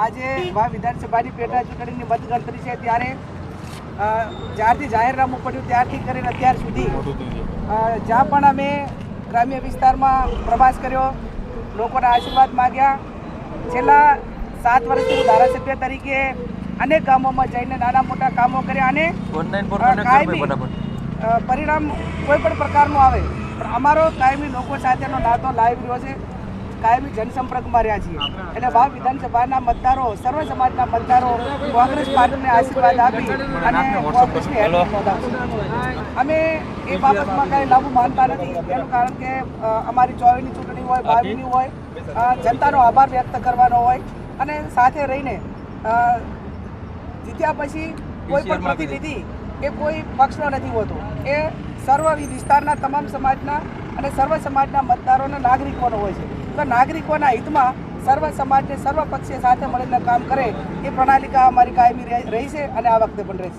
આજે વિધાનસભાની પેટા ચૂંટણીની મતગણતરી છે ત્યારે જ્યારથી જાહેરનામું પડ્યું ત્યારથી કરીને અત્યાર સુધી જ્યાં પણ અમે ગ્રામ્ય વિસ્તારમાં પ્રવાસ કર્યો, લોકોના આશીર્વાદ માગ્યા. છેલ્લા 7 વર્ષથી હું ધારાસભ્ય તરીકે અનેક ગામોમાં જઈને નાના મોટા કામો કર્યા અને કાયમી પરિણામ કોઈ પણ પ્રકારનું આવે પણ અમારો કાયમી લોકો સાથેનો નાતો લાઈવ રહ્યો છે. કાયમી જનસંપર્કમાં રહ્યા છીએ. એટલે વાવ વિધાનસભાના મતદારો, સર્વ સમાજના મતદારો કોંગ્રેસ પાર્ટીને આશીર્વાદ આપી અને કોંગ્રેસની હેલ્પ નોંધાવશે. અમે એ બાબતમાં કાંઈ લાભ માનતા નથી. એનું કારણ કે અમારી 24ની ચૂંટણી હોય, 22ની હોય, જનતાનો આભાર વ્યક્ત કરવાનો હોય અને સાથે રહીને જીત્યા પછી કોઈ પણ પ્રતિનિધિ એ કોઈ પક્ષનો નથી હોતો. એ સર્વ વિસ્તારના તમામ સમાજના અને સર્વ સમાજના મતદારોને નાગરિકોનો હોય છે. તો નાગરિકોના હિતમાં સર્વ સમાજને સર્વ પક્ષે સાથે મળીને કામ કરે એ પ્રણાલિકા અમારી કાયમી રહી છે અને આ વખતે પણ રહેશે.